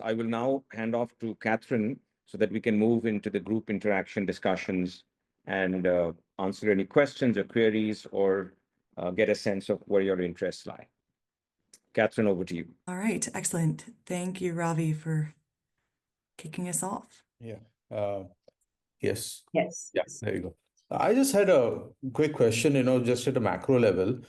I will now hand off to Catherine so that we can move into the group interaction discussions and answer any questions or queries or get a sense of where your interests lie. Catherine, over to you. All right, excellent. Thank you, Ravi, for kicking us off. Yeah. Yes. Yes. Yeah, there you go. I just had a quick question, just at a macro level.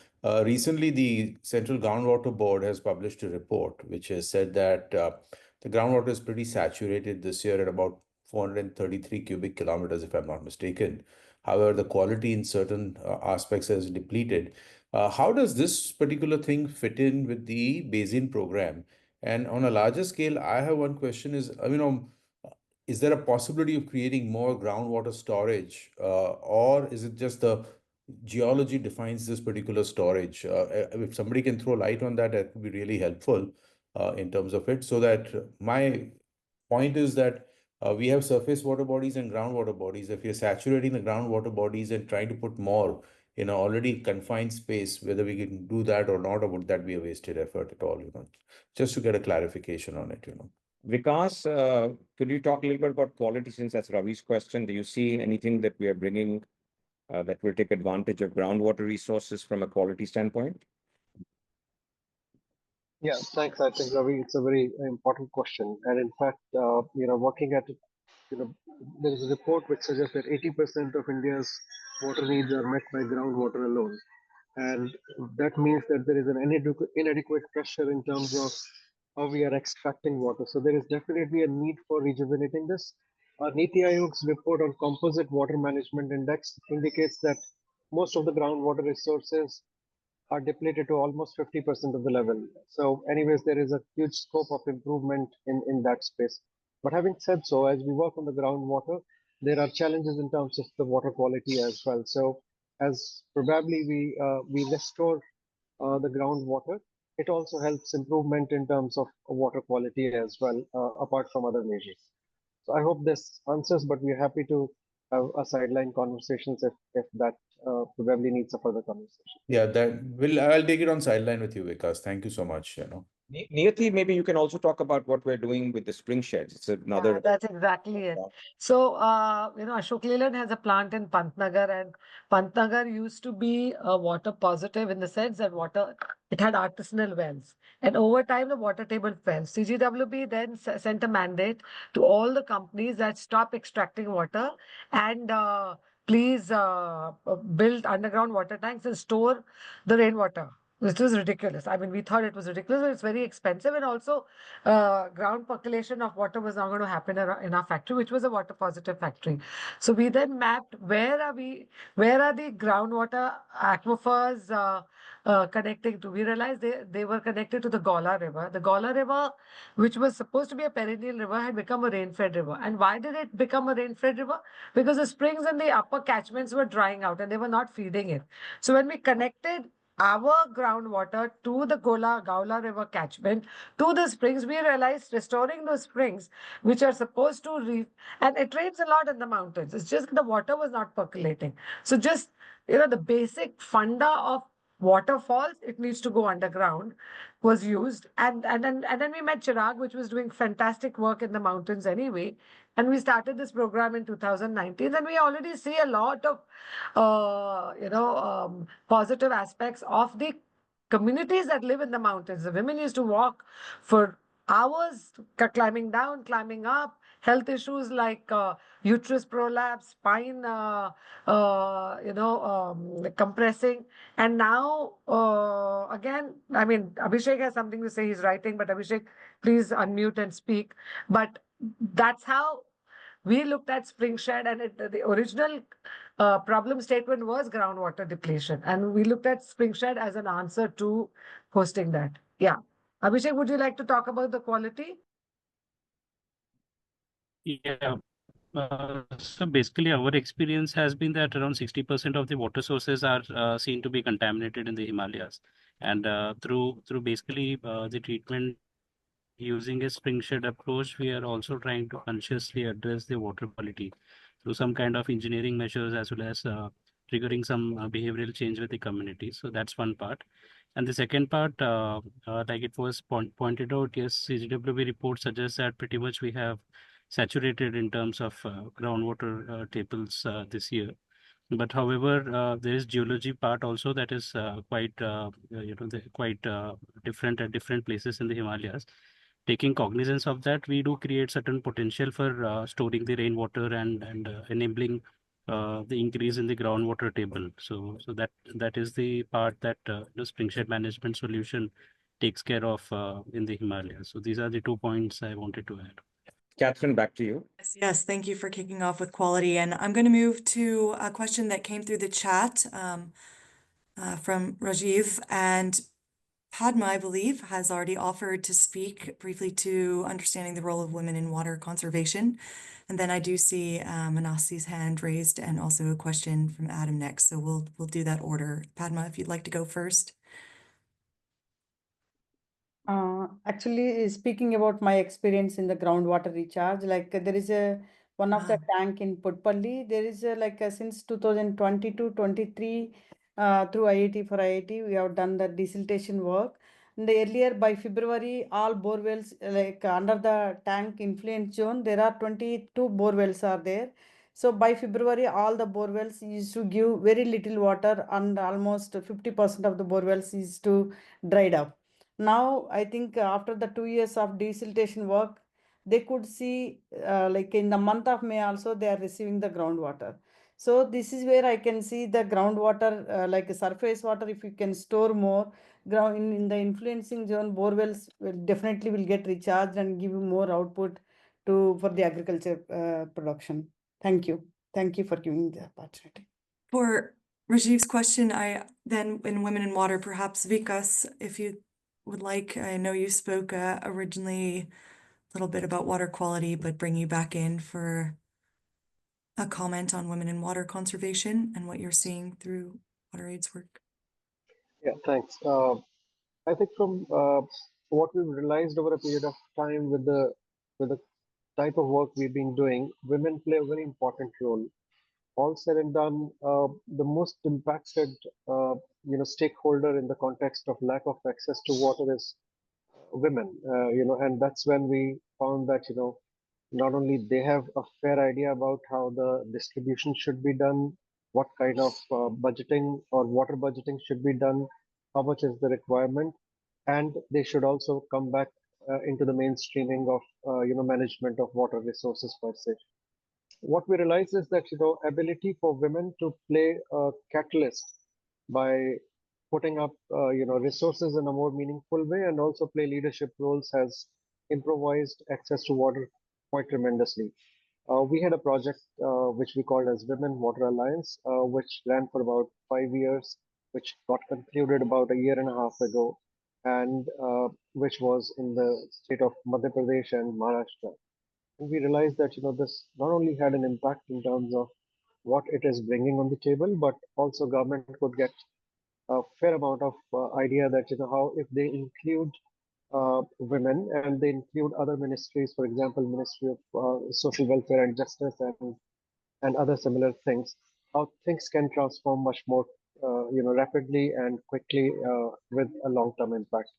Recently, the Central Groundwater Board has published a report which has said that the groundwater is pretty saturated this year at about 433 cubic kilometers, if I'm not mistaken. However, the quality in certain aspects has depleted. How does this particular thing fit in with the Basin program? And on a larger scale, I have one question is there a possibility of creating more groundwater storage, or is it just the geology defines this particular storage? If somebody can throw light on that, that would be really helpful in terms of it. So that my point is that we have surface water bodies and groundwater bodies. If you're saturating the groundwater bodies and trying to put more in an already confined space, whether we can do that or not, or would that be a wasted effort at all? Just to get a clarification on it. Vikas, could you talk a little bit about quality since that's Ravi's question? Do you see anything that we are bringing that will take advantage of groundwater resources from a quality standpoint? Yeah, thanks. I think, Ravi, it's a very important question. And in fact, working at it, there is a report which suggests that 80% of India's water needs are met by groundwater alone. And that means that there is an inadequate pressure in terms of how we are extracting water. So there is definitely a need for rejuvenating this. NITI Aayog's report on Composite Water Management Index indicates that most of the groundwater resources are depleted to almost 50% of the level. So anyways, there is a huge scope of improvement in that space. But having said so, as we work on the groundwater, there are challenges in terms of the water quality as well. So as probably we restore the groundwater, it also helps improvement in terms of water quality as well, apart from other measures. So I hope this answers, but we're happy to have a sideline conversations if that probably needs a further conversation. Yeah, I'll take it on sideline with you, Vikas. Thank you so much. Niyati, maybe you can also talk about what we're doing with the spring sheds. It's another. That's exactly it. So, Ashok Leyland has a plant in Pantnagar, and Pantnagar used to be water positive in the sense that it had artisanal wells. And over time, the water table fell. CGWB then sent a mandate to all the companies that stop extracting water and please build underground water tanks and store the rainwater. This was ridiculous. I mean, we thought it was ridiculous, but it's very expensive. And also, ground percolation of water was not going to happen in our factory, which was a water positive factory. So we then mapped where are the groundwater aquifers connecting to. We realized they were connected to the Gola River. The Gola River, which was supposed to be a perennial river, had become a rain-fed river. And why did it become a rain-fed river? Because the springs in the upper catchments were drying out and they were not feeding it. So when we connected our groundwater to the Gaula River catchment, to the springs, we realized restoring those springs, which are supposed to and it rains a lot in the mountains. It's just the water was not percolating. So just, the basic funda of waterfalls, it needs to go underground, was used. And then we met Chirag, which was doing fantastic work in the mountains anyway. And we started this program in 2019, and we already see a lot of, positive aspects of the communities that live in the mountains. The women used to walk for hours, climbing down, climbing up. Health issues like uterus prolapse, spine, compressing. And now, again, I mean, Abhishek has something to say. He's writing, but Abhishek, please unmute and speak. But that's how we looked at spring shed, and the original problem statement was groundwater depletion. And we looked at spring shed as an answer to hosting that. Yeah. Abhishek, would you like to talk about the quality? Yeah. So basically, our experience has been that around 60% of the water sources are seen to be contaminated in the Himalayas. And through basically the treatment using a spring shed approach, we are also trying to consciously address the water quality through some kind of engineering measures as well as triggering some behavioral change with the community. So that's one part. And the second part, like it was pointed out, yes, CGWB report suggests that pretty much we have saturated in terms of groundwater tables this year. But however, there is geology part also that is quite quite different at different places in the Himalayas. Taking cognizance of that, we do create certain potential for storing the rainwater and enabling the increase in the groundwater table. So that is the part that the springshed management solution takes care of in the Himalayas. So these are the 2 points I wanted to add. Catherine, back to you. Yes, thank you for kicking off with quality. And I'm going to move to a question that came through the chat from Rajiv. And Padma, I believe, has already offered to speak briefly to understanding the role of women in water conservation. And then I do see Manasi's hand raised and also a question from Adam next. So we'll do that order. Padma, if you'd like to go first. Actually, speaking about my experience in the groundwater recharge, like there is a one of the tank in Putpalli. There is a since 2022-23 through IIT for IIT, we have done the desiltation work. And the earlier by February, all bore wells under the tank influence zone, there are 22 bore wells are there. So by February, all the bore wells used to give very little water, and almost 50% of the bore wells is to dried up. Now I think after the 2 years of desiltation work, they could see like in the month of May also they are receiving the groundwater. So this is where I can see the groundwater like surface water, if you can store more ground in the influencing zone, bore wells definitely will get recharged and give you more output for the agriculture production. Thank you. Thank you for giving the opportunity. For Rajiv's question, then in Women in Water, perhaps Vikas, if you would like, I know you spoke originally a little bit about water quality, but bring you back in for a comment on women in water conservation and what you're seeing through WaterAid's work. Yeah, thanks. I think from what we've realized over a period of time with the type of work we've been doing, women play a very important role. All said and done, the most impacted stakeholder in the context of lack of access to water is women. And that's when we found that not only they have a fair idea about how the distribution should be done, what kind of budgeting or water budgeting should be done, how much is the requirement, and they should also come back into the mainstreaming of management of water resources per se. What we realize is that ability for women to play a catalyst by putting up resources in a more meaningful way and also play leadership roles has improvised access to water quite tremendously. We had a project which we called as Women Water Alliance, which ran for about 5 years, which got concluded about a year and a half ago, and which was in the state of Madhya Pradesh and Maharashtra. And we realized that this not only had an impact in terms of what it is bringing on the table, but also government could get a fair amount of idea that how if they include women and they include other ministries, for example, Ministry of Social Welfare and Justice and other similar things, how things can transform much more rapidly and quickly with a long-term impact.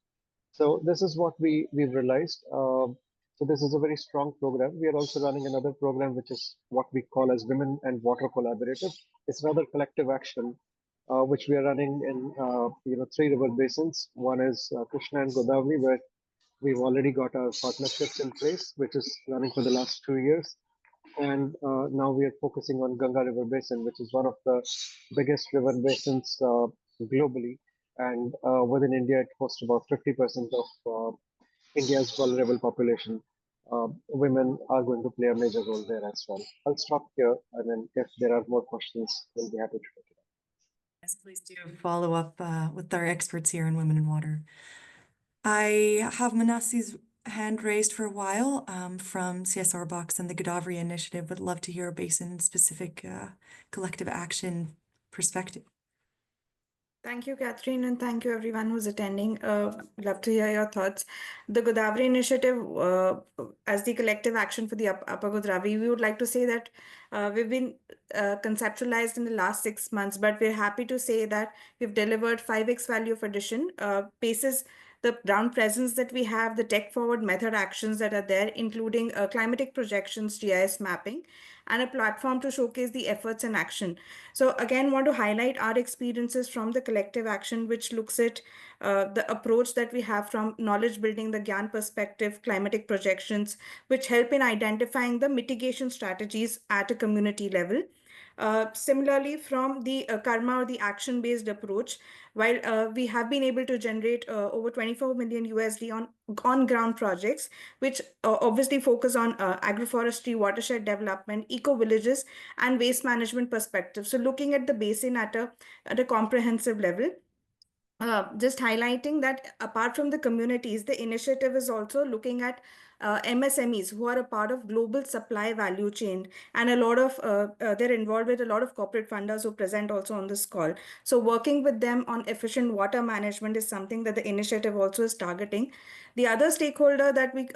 So this is what we've realized. So this is a very strong program. We are also running another program, which is what we call as Women and Water Collaborative. It's another collective action, which we are running in 3 river basins. One is Krishna and Godavari, where we've already got our partnerships in place, which is running for the last 2 years. And now we are focusing on Ganga River Basin, which is one of the biggest river basins globally. And within India, it hosts about 50% of India's vulnerable population. Women are going to play a major role there as well. I'll stop here, and then if there are more questions, we'll be happy to take it. Yes, please do follow up with our experts here in Women in Water. I have Manasi's hand raised for a while from CSR Box and the Godavari Initiative. Would love to hear a basin-specific collective action perspective. Thank you, Catherine, and thank you everyone who's attending. Love to hear your thoughts. The Godavari initiative, as the collective action for the Upper Godavari, we would like to say that we've been conceptualized in the last 6 months, but we're happy to say that we've delivered 5x value of addition, basis the ground presence that we have, the tech forward method actions that are there, including climatic projections, GIS mapping, and a platform to showcase the efforts and action. So again, want to highlight our experiences from the collective action, which looks at the approach that we have from knowledge building, the GYAN perspective, climatic projections, which help in identifying the mitigation strategies at a community level. Similarly, from the karma or the action-based approach, while we have been able to generate over 24 million USD on ground projects, which obviously focus on agroforestry, watershed development, eco villages, and waste management perspective. So looking at the basin at a comprehensive level. Just highlighting that apart from the communities, the initiative is also looking at MSMEs who are a part of global supply value chain, and a lot of they're involved with a lot of corporate funders who present also on this call. So working with them on efficient water management is something that the initiative also is targeting. The other stakeholder that we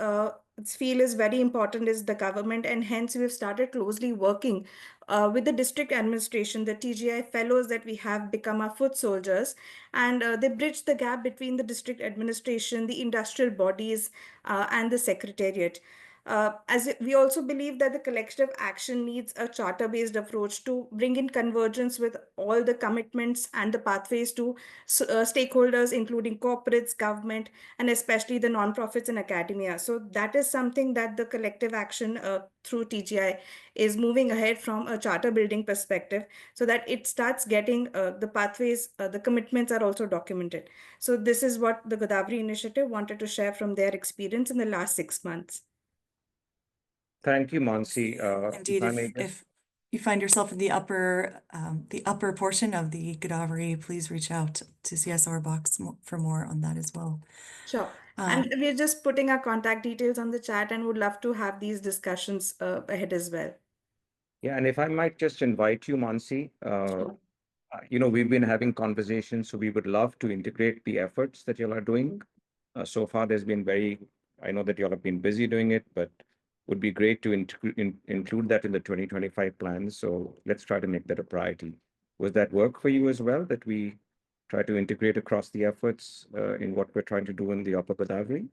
feel is very important is the government, and hence we've started closely working with the district administration. The TGI fellows that we have become our foot soldiers, and they bridge the gap between the district administration, the industrial bodies, and the secretariat. As we also believe that the collective action needs a charter-based approach to bring in convergence with all the commitments and the pathways to stakeholders, including corporates, government, and especially the nonprofits and academia. So that is something that the collective action through TGI is moving ahead from a charter building perspective, so that it starts getting the pathways, the commitments are also documented. So this is what the Godavari initiative wanted to share from their experience in the last 6 months. Thank you, Mansi. Indeed, if you find yourself in the upper portion of the Godavari, please reach out to CSR Box for more on that as well. Sure. And we're just putting our contact details on the chat, and would love to have these discussions ahead as well. Yeah, and if I might just invite you, Mansi, Sure. We've been having conversations, so we would love to integrate the efforts that y'all are doing. So far, there's been I know that y'all have been busy doing it, but would be great to include that in the 2025 plans. So let's try to make that a priority. Would that work for you as well, that we try to integrate across the efforts in what we're trying to do in the Upper Godavari?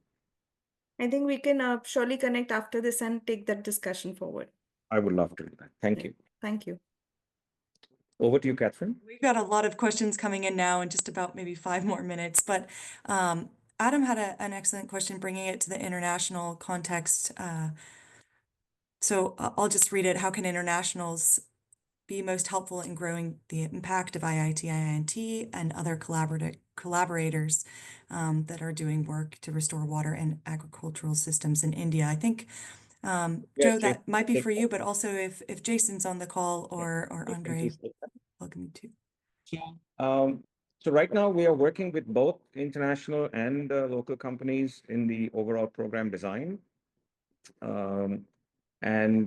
I think we can surely connect after this and take that discussion forward. I would love to do that. Thank you. Thank you. Over to you, Catherine. We've got a lot of questions coming in now in just about maybe 5 more minutes, but Adam had an excellent question, bringing it to the international context. So I'll just read it. How can internationals be most helpful in growing the impact of IIT and other collaborators that are doing work to restore water and agricultural systems in India? I think, Joe, that might be for you, but also if Jason's on the call or Andre, welcome to. So right now we are working with both international and local companies in the overall program design. And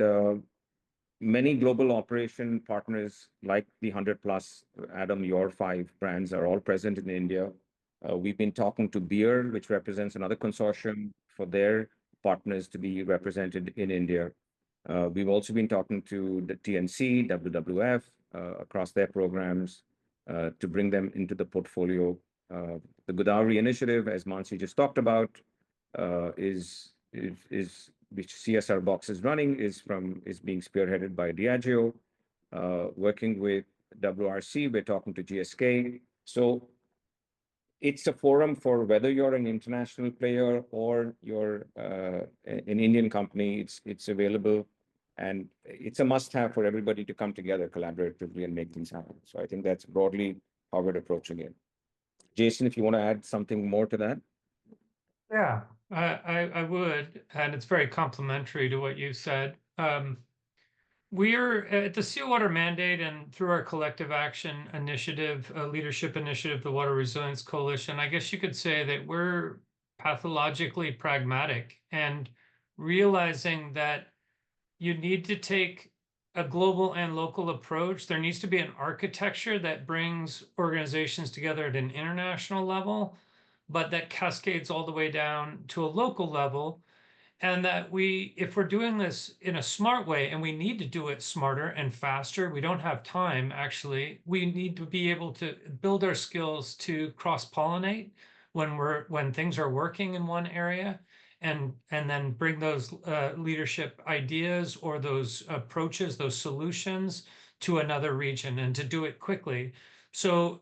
many global operation partners like the 100+, Adam, your 5 brands are all present in India. We've been talking to Beer, which represents another consortium, for their partners to be represented in India. We've also been talking to the TNC, WWF, across their programs to bring them into the portfolio. The Godavari initiative, as Mansi just talked about, which CSR Box is running, is being spearheaded by Diageo, working with WRC. We're talking to GSK. So it's a forum for whether you're an international player or you're an Indian company. It's available, and it's a must-have for everybody to come together collaboratively and make things happen. So I think that's broadly how we're approaching it. Jason, if you want to add something more to that. Yeah, I would, and it's very complementary to what you said. We are at the Seawater Mandate, and through our collective action initiative, leadership initiative, the Water Resilience Coalition, I guess you could say that we're pathologically pragmatic and realizing that you need to take a global and local approach. There needs to be an architecture that brings organizations together at an international level, but that cascades all the way down to a local level. And that if we're doing this in a smart way, and we need to do it smarter and faster, we don't have time, actually. We need to be able to build our skills to cross-pollinate when things are working in one area, and then bring those leadership ideas or those approaches, those solutions to another region, and to do it quickly. So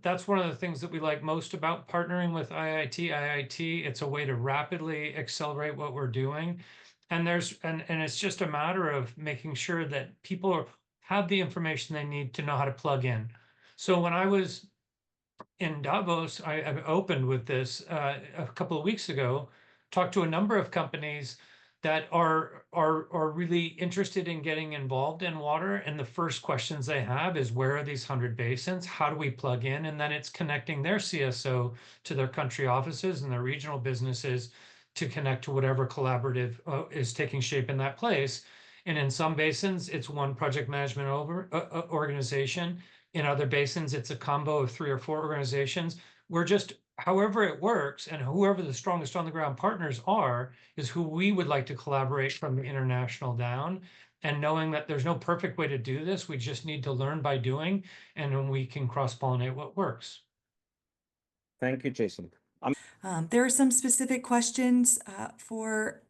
that's one of the things that we like most about partnering with IIT. It's a way to rapidly accelerate what we're doing. And it's just a matter of making sure that people have the information they need to know how to plug in. So when I was in Davos, I opened with this a couple of weeks ago, talked to a number of companies that are really interested in getting involved in water. And the first questions they have is, where are these 100 basins? How do we plug in? And then it's connecting their CSO to their country offices and their regional businesses to connect to whatever collaborative is taking shape in that place. And in some basins, it's one project management organization. In other basins, it's a combo of 3 or 4 organizations. We're just, however it works, and whoever the strongest on the ground partners are, is who we would like to collaborate from the international down. And knowing that there's no perfect way to do this, we just need to learn by doing, and then we can cross-pollinate what works. Thank you, Jason. There are some specific questions for.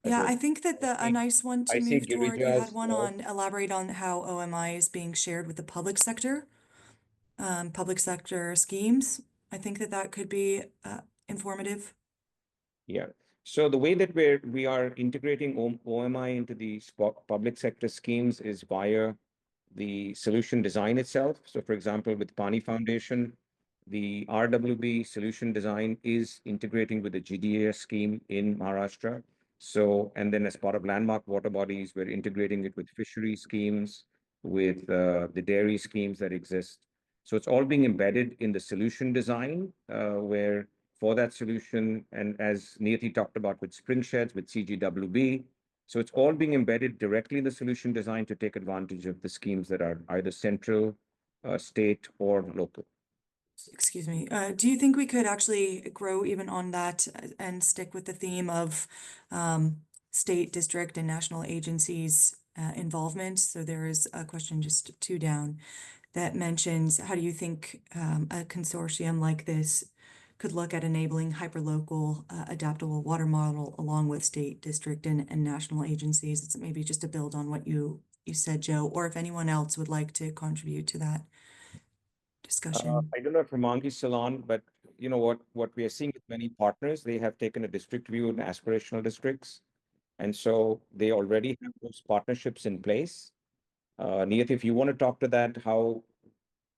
Yeah, I think that a nice one to I see move toward, you had Girija's one note. on elaborate on how OMI is being shared with the public sector schemes. I think that could be informative. Yeah. So the way that we are integrating OMI into the public sector schemes is via the solution design itself. So for example, with Pani Foundation, the RWB solution design is integrating with the GDAS scheme in Maharashtra. So, and then as part of landmark water bodies, we're integrating it with fishery schemes, with the dairy schemes that exist. So it's all being embedded in the solution design, where for that solution, and as Niyati talked about with spring sheds, with CGWB, so it's all being embedded directly in the solution design to take advantage of the schemes that are either central, state, or local. Excuse me. Do you think we could actually grow even on that and stick with the theme of state, district, and national agencies involvement? So there is a question just 2 down that mentions, how do you think a consortium like this could look at enabling hyperlocal adaptable water model along with state, district, and national agencies? It's maybe just to build on what you said, Joe, or if anyone else would like to contribute to that discussion. I don't know if Ramangi's still on, but you know what we are seeing with many partners, they have taken a district view in aspirational districts. And so they already have those partnerships in place. Niyati, if you want to talk to that, how,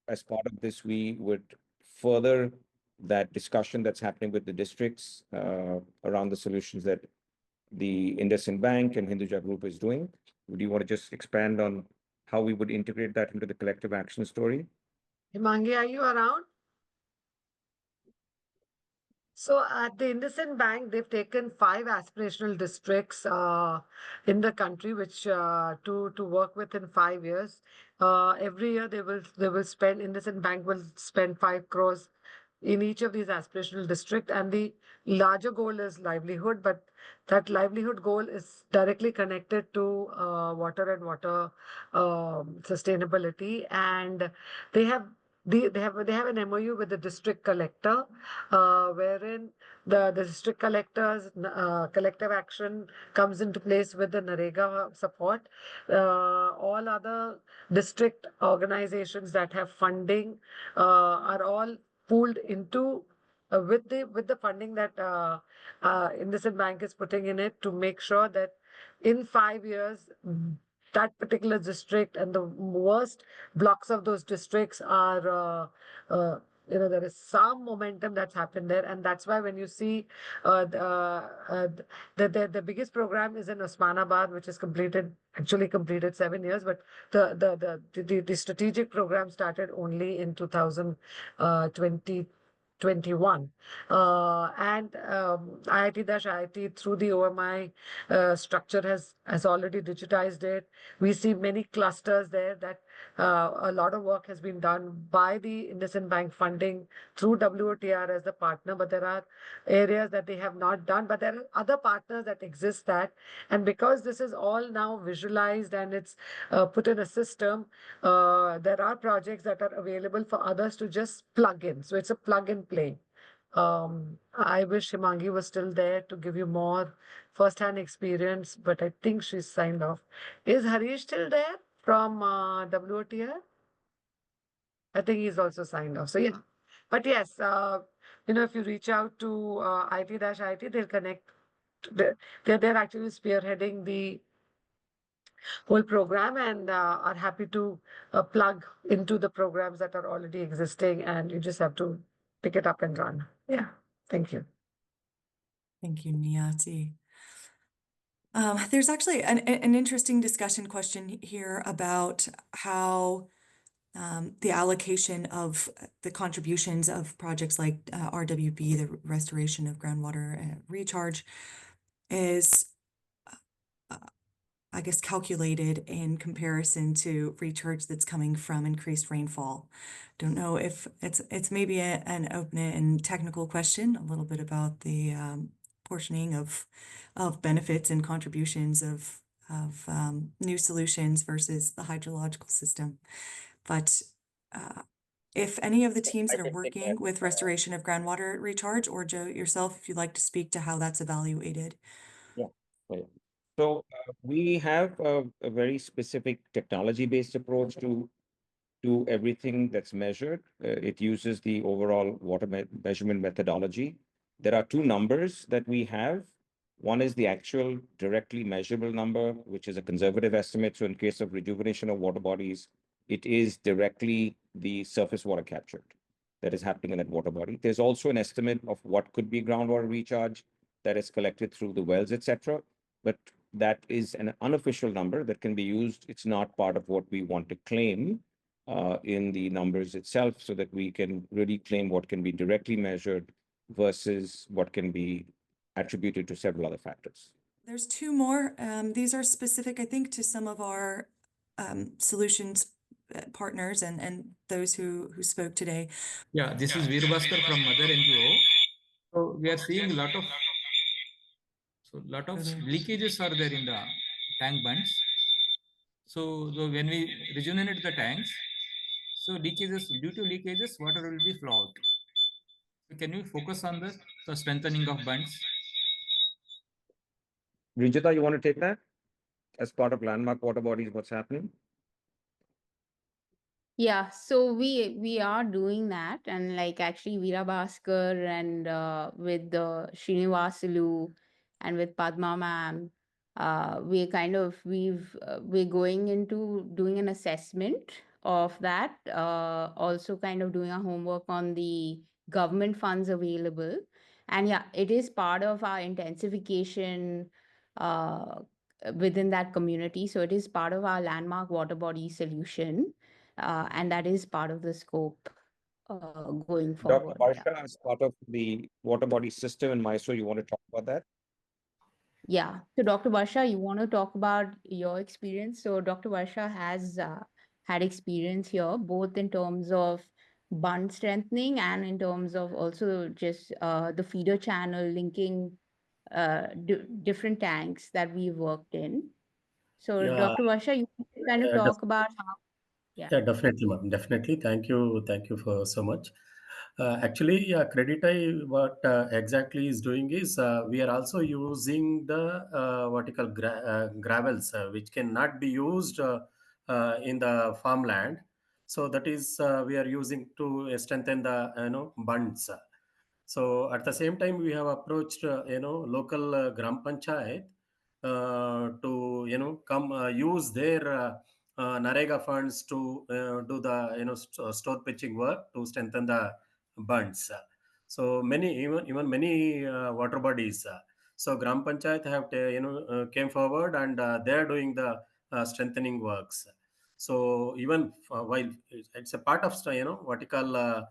as part of this, we would further that discussion that's happening with the districts around the solutions that the IndusInd Bank and Hinduja Group is doing. Would you want to just expand on how we would integrate that into the collective action story? Himangi, are you around? So at the IndusInd Bank, they've taken 5 aspirational districts in the country, which to work with in 5 years. Every year they will spend, IndusInd Bank will spend 5 crores in each of these aspirational districts, and the larger goal is livelihood, but that livelihood goal is directly connected to water and water sustainability, and they have they have an MOU with the district collector, wherein the district collector's collective action comes into place with the NREGA support. All other district organizations that have funding are all pooled into with the funding that IndusInd Bank is putting in it, to make sure that in 5 years that particular district and the worst blocks of those districts are there is some momentum that's happened there, and that's why when you see the biggest program is in Osmanabad, which is actually completed 7 years, but the strategic program started only in 2022 21. And IIT-IIT through the OMI structure has already digitized it. We see many clusters there that a lot of work has been done by the IndusInd Bank funding through WOTR as the partner, but there are areas that they have not done, but there are other partners that exist that, and because this is all now visualized and it's put in a system, there are projects that are available for others to just plug in. So it's a plug and play. I wish Himangi was still there to give you more first-hand experience, but I think she's signed off. Is Harish still there from WOTR? I think he's also signed off. So yeah, but yes, if you reach out to IT-IT, they'll connect. They're actually spearheading the whole program and are happy to plug into the programs that are already existing, and you just have to pick it up and run. Yeah, thank you. Thank you, Niyati. There's actually an interesting discussion question here about how the allocation of the contributions of projects like RWB, the restoration of groundwater recharge, is I guess calculated in comparison to recharge that's coming from increased rainfall. Don't know if it's maybe an open and technical question, a little bit about the portioning of benefits and contributions of new solutions versus the hydrological system. But if any of the teams that are working with restoration of groundwater recharge, or Joe yourself, if you'd like to speak to how that's evaluated. Yeah. So we have a very specific technology-based approach to everything that's measured. It uses the overall water measurement methodology. There are two numbers that we have. One is the actual directly measurable number, which is a conservative estimate. So in case of rejuvenation of water bodies, it is directly the surface water captured that is happening in that water body. There's also an estimate of what could be groundwater recharge that is collected through the wells, etc. But that is an unofficial number that can be used. It's not part of what we want to claim in the numbers itself, so that we can really claim what can be directly measured versus what can be attributed to several other factors. There's two more. These are specific, I think, to some of our solutions partners and those who spoke today. Yeah, this is Veerbhaskar from Mother NGO. So we are seeing a lot of leakages are there in the tank bunds. So when we rejuvenate the tanks, so leakages, due to leakages, water will be flow out. So can you focus on the strengthening of bunds? Rinjita, you want to take that as part of landmark water bodies? What's happening? Yeah, so we are doing that, and like actually Veera Bhaskar and with Srinivasulu and with Padma ma'am, we're going into doing an assessment of that. Also kind of doing our homework on the government funds available, and yeah, it is part of our intensification within that community. So it is part of our landmark water body solution. And that is part of the scope going Dr. forward. Barsha, as part of the water body system in Mysore, you want to talk about that? Yeah. So Dr. Barsha, you want to talk about your experience? So Dr. Barsha has had experience here, both in terms of bund strengthening and in terms of also just the feeder channel linking different tanks that we've worked in. So Yeah, Dr. Barsha, you can kind of talk about how. yeah, definitely, ma'am. Definitely. Thank you. Thank you for so much. Actually, yeah, Creditai, what exactly is doing is we are also using the what you call gravels, which cannot be used in the farmland. So that is we are using to strengthen the bunds. So at the same time, we have approached local Gram Panchayat to come use their Narega funds to do the store pitching work to strengthen the bunds. So many even many water bodies. So Gram Panchayat have came forward and they are doing the strengthening works. So even while it's a part of what you call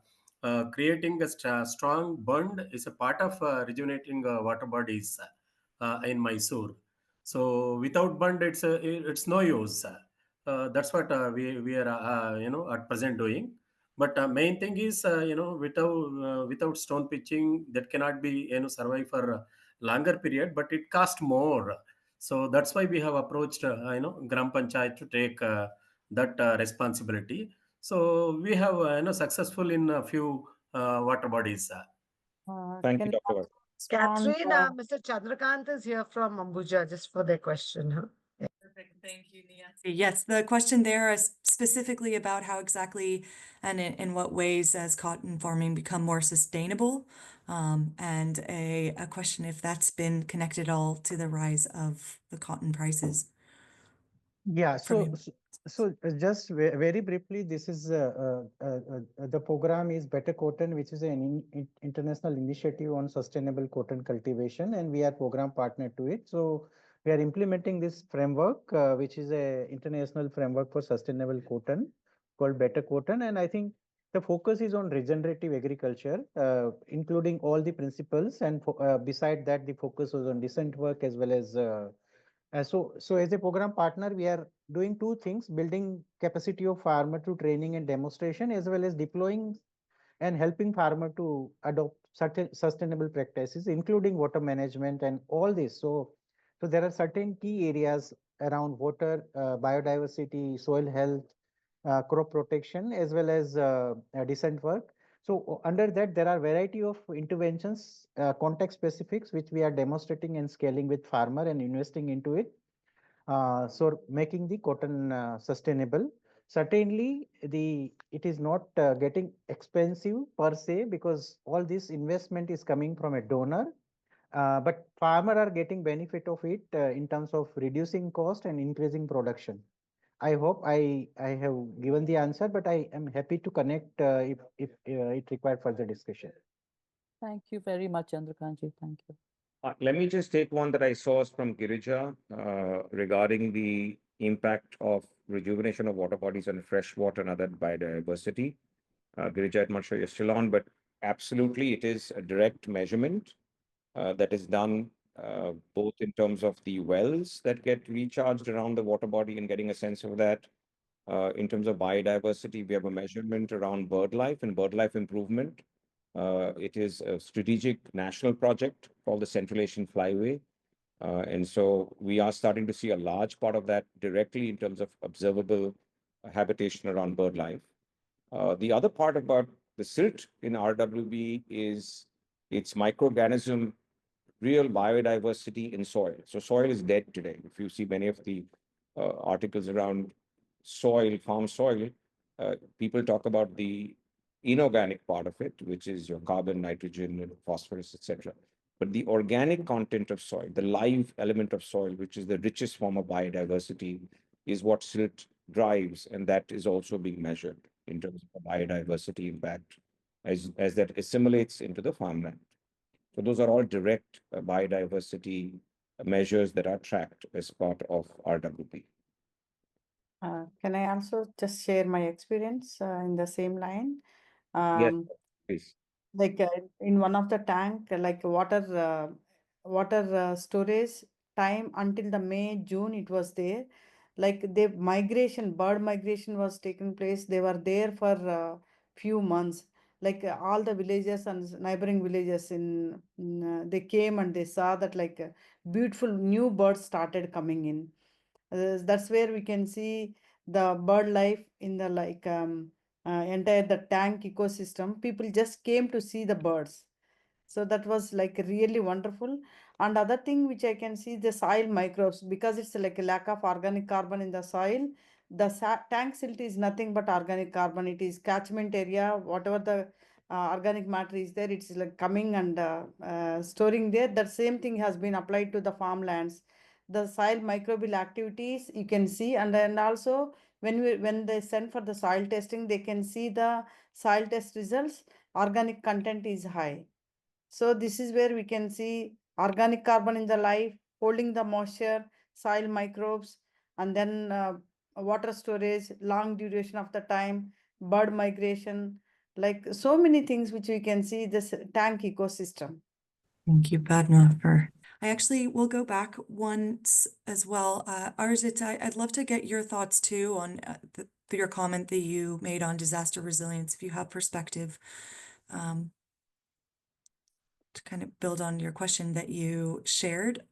creating a strong bond is a part of rejuvenating water bodies in Mysore. So without bond, it's no use. That's what we are at present doing. But main thing is without stone pitching that cannot be survive for a longer period, but it cost more. So that's why we have approached Gram Panchayat to take that responsibility. So we have successful in a few water bodies. Thank you, Can Dr. I Var. respond? Catherine, Mr. Chandrakant is here from Ambuja just for their question. Huh? Perfect. Thank you, Nancy. Yes, the question there is specifically about how exactly and in what ways has cotton farming become more sustainable, and a question if that's been connected all to the rise of the cotton prices. Yeah, From so him. just very briefly, this is the program is Better Cotton, which is an international initiative on sustainable cotton cultivation, and we are program partner to it. So we are implementing this framework, which is a international framework for sustainable cotton called Better Cotton, and I think the focus is on regenerative agriculture, including all the principles, and beside that, the focus was on decent work as well as so as a program partner, we are doing two things: building capacity of farmer through training and demonstration, as well as deploying and helping farmer to adopt certain sustainable practices, including water management and all this. So there are certain key areas around water, biodiversity, soil health, crop protection, as well as decent work. So under that, there are variety of interventions, context specifics, which we are demonstrating and scaling with farmer and investing into it. So making the cotton sustainable. Certainly, it is not getting expensive per se, because all this investment is coming from a donor. But farmer are getting benefit of it in terms of reducing cost and increasing production. I hope I have given the answer, but I am happy to connect if it required further discussion. Thank you very much, Chandrakantji. Thank you. Let me just take one that I saw from Girija regarding the impact of rejuvenation of water bodies on freshwater and other biodiversity. Girija, I'm not sure you're still on, but absolutely, it is a direct measurement that is done both in terms of the wells that get recharged around the water body and getting a sense of that. In terms of biodiversity, we have a measurement around bird life and bird life improvement. It is a strategic national project called the Central Asian Flyway. And so we are starting to see a large part of that directly in terms of observable habitation around bird life. The other part about the silt in RWB is its microorganism, real biodiversity in soil. So soil is dead today. If you see many of the articles around soil, farm soil, people talk about the inorganic part of it, which is your carbon, nitrogen, and phosphorus, etc. But the organic content of soil, the live element of soil, which is the richest form of biodiversity, is what silt drives, and that is also being measured in terms of biodiversity impact as that assimilates into the farmland. So those are all direct biodiversity measures that are tracked as part of RWP. Can I also just share my experience in the same line? Yes, please. Like in one of the tank, like water storage time until the May, June, it was there. Like the migration, bird migration was taking place. They were there for few months. Like all the villages and neighboring villages they came and they saw that like beautiful new birds started coming in. That's where we can see the bird life in the entire the tank ecosystem. People just came to see the birds. So that was like really wonderful. And other thing which I can see, the soil microbes, because it's like a lack of organic carbon in the soil. The tank silt is nothing but organic carbon. It is catchment area, whatever the organic matter is there, it's like coming and storing there. That same thing has been applied to the farmlands. The soil microbial activities you can see, and then also when they send for the soil testing, they can see the soil test results. Organic content is high. So this is where we can see organic carbon in the life, holding the moisture, soil microbes, and then water storage, long duration of the time, bird migration, like so many things which we can see this tank ecosystem. Thank you, Padma, for. I actually will go back once as well. Arijit, I'd love to get your thoughts too on your comment that you made on disaster resilience, if you have perspective, to kind of build on your question that you shared.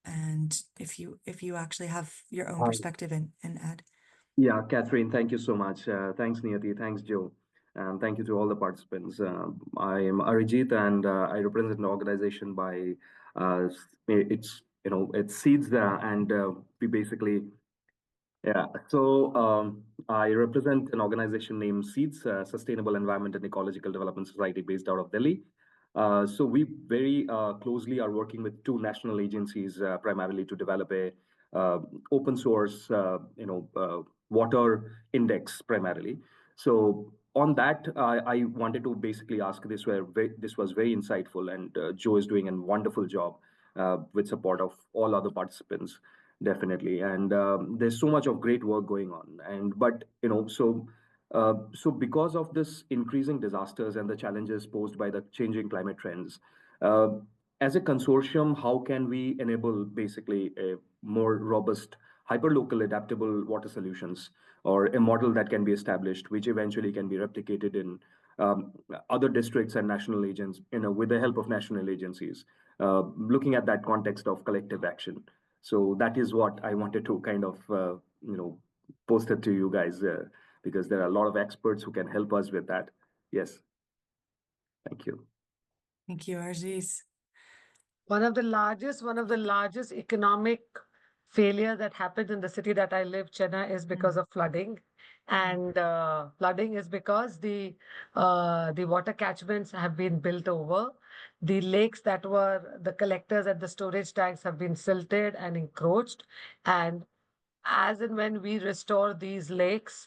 And if you actually have your own perspective and add. Yeah, Catherine, thank you so much. Thanks, Niyati. Thanks, Joe. And thank you to all the participants. I am Arijit, and I represent an organization by it's Seeds, and we basically I represent an organization named Seeds, Sustainable Environment and Ecological Development Society, based out of Delhi. So we very closely are working with two national agencies, primarily to develop a open source, water index primarily. So on that, I wanted to basically ask this, where this was very insightful, and Joe is doing a wonderful job with support of all other participants, definitely. And there's so much of great work going on. So because of this increasing disasters and the challenges posed by the changing climate trends, uh, as a consortium, how can we enable basically a more robust, hyperlocal adaptable water solutions, or a model that can be established, which eventually can be replicated in other districts and national agents, with the help of national agencies, looking at that context of collective action. So that is what I wanted to kind of, post it to you guys, because there are a lot of experts who can help us with that. Yes. Thank you. Thank you, Arijit. One of the largest economic failure that happened in the city that I live, Chennai, is because of flooding. And flooding is because the water catchments have been built over. The lakes that were the collectors and the storage tanks have been silted and encroached. And as and when we restore these lakes,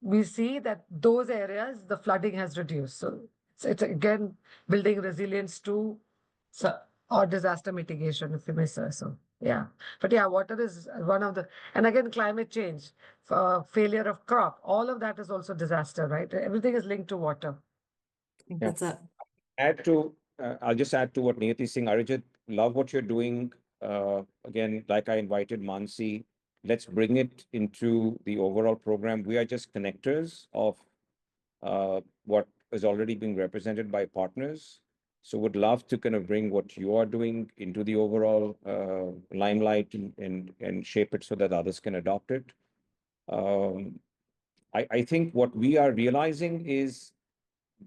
we see that those areas, the flooding has reduced. So it's again building resilience to or disaster mitigation, if you may say so. Yeah. But yeah, water is one of the, and again, climate change, failure of crop, all of that is also disaster, right? Everything is linked to water. I think that's it. I'll just add to what Niyati is saying. Arijit, love what you're doing. Again, like I invited Mansi, let's bring it into the overall program. We are just connectors of what is already being represented by partners. So would love to kind of bring what you are doing into the overall limelight and shape it so that others can adopt it. I think what we are realizing is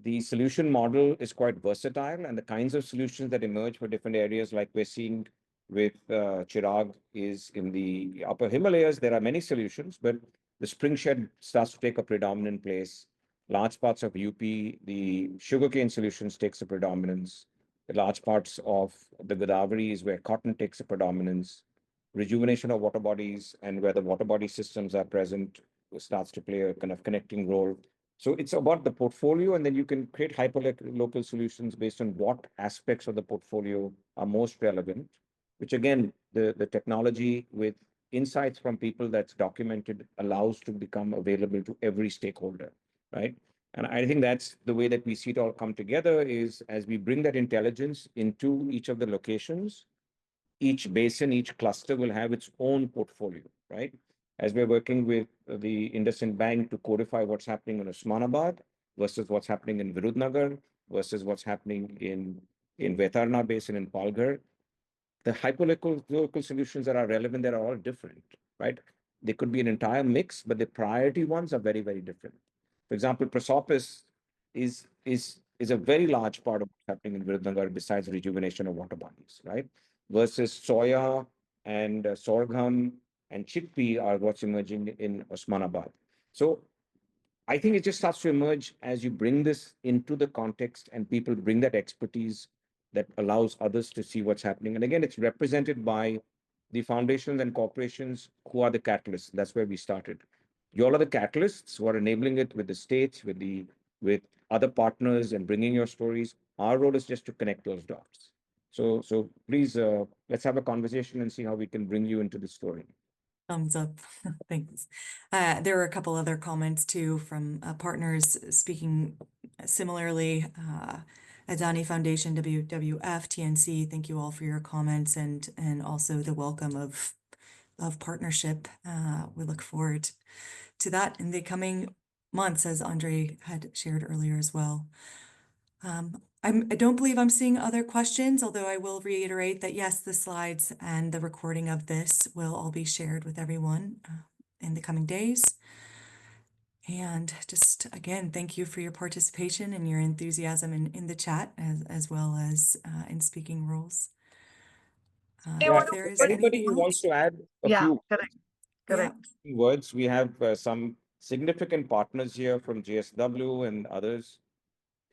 the solution model is quite versatile, and the kinds of solutions that emerge for different areas, like we're seeing with Chirag, is in the upper Himalayas. There are many solutions, but the spring shed starts to take a predominant place. Large parts of UP, the sugarcane solutions takes a predominance. The large parts of the Godavari is where cotton takes a predominance. Rejuvenation of water bodies and where the water body systems are present starts to play a kind of connecting role. So it's about the portfolio, and then you can create hyper-local solutions based on what aspects of the portfolio are most relevant, which again, the technology with insights from people that's documented allows to become available to every stakeholder, right? And I think that's the way that we see it all come together, is as we bring that intelligence into each of the locations, each basin, each cluster will have its own portfolio, right? As we're working with the IndusInd Bank to codify what's happening in Osmanabad versus what's happening in Virudnagar versus what's happening in Vetarna Basin in Palghar, the hyperlocal solutions that are relevant, they are all different, right? They could be an entire mix, but the priority ones are very, very different. For example, prosopis is a very large part of what's happening in Virudnagar besides rejuvenation of water bodies, right? Versus soya and sorghum and chickpea are what's emerging in Osmanabad. So I think it just starts to emerge as you bring this into the context and people bring that expertise that allows others to see what's happening. And again, it's represented by the foundations and corporations who are the catalysts. That's where we started. You all are the catalysts who are enabling it with the states, with other partners and bringing your stories. Our role is just to connect those dots. So please, let's have a conversation and see how we can bring you into the story. Thumbs up. Thanks. There were a couple other comments too from partners speaking similarly. Adani Foundation, WWF, TNC, thank you all for your comments and also the welcome of partnership. We look forward to that in the coming months, as Andre had shared earlier as well. I don't believe I'm seeing other questions, although I will reiterate that yes, the slides and the recording of this will all be shared with everyone in the coming days. And just again, thank you for your participation and your enthusiasm in the chat as well as in speaking roles. Yeah, If there is anybody anything who wants else, to add a Yeah, few yeah, words, we have some significant partners here from GSW and others.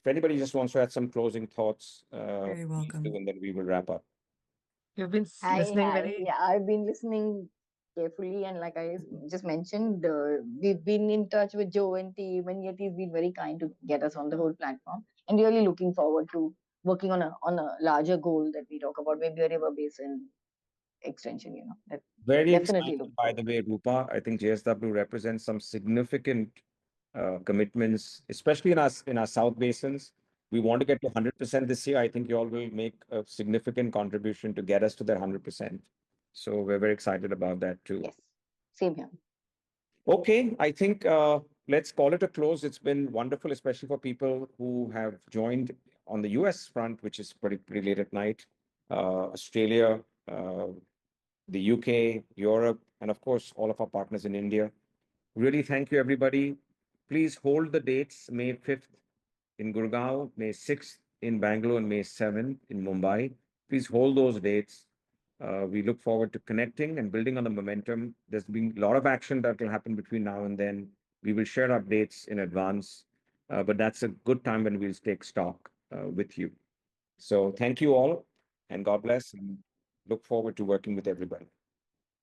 If anybody just wants to add some closing thoughts, very please welcome. do, and then we will wrap up. you've been Hi, listening hi. very. Yeah, I've been listening carefully, and like I just mentioned, we've been in touch with Joe and team, and yet he's been very kind to get us on the whole platform, and really looking forward to working on a larger goal that we talk about, maybe a river basin extension. That Very definitely excited, look by forward. the way, Rupa. I think JSW represents some significant commitments, especially in our South basins. We want to get to 100% this year. I think you all will make a significant contribution to get us to that 100%. So we're very excited about that too. Yes, same here. Okay, I think let's call it a close. It's been wonderful, especially for people who have joined on the US front, which is pretty late at night. Australia, the UK, Europe, and of course, all of our partners in India. Really thank you, everybody. Please hold the dates, May 5th in Gurgaon, May 6th in Bangalore, and May 7th in Mumbai. Please hold those dates. We look forward to connecting and building on the momentum. There's been a lot of action that will happen between now and then. We will share updates in advance, but that's a good time when we'll take stock with you. So thank you all, and God bless, and look forward to working with everybody.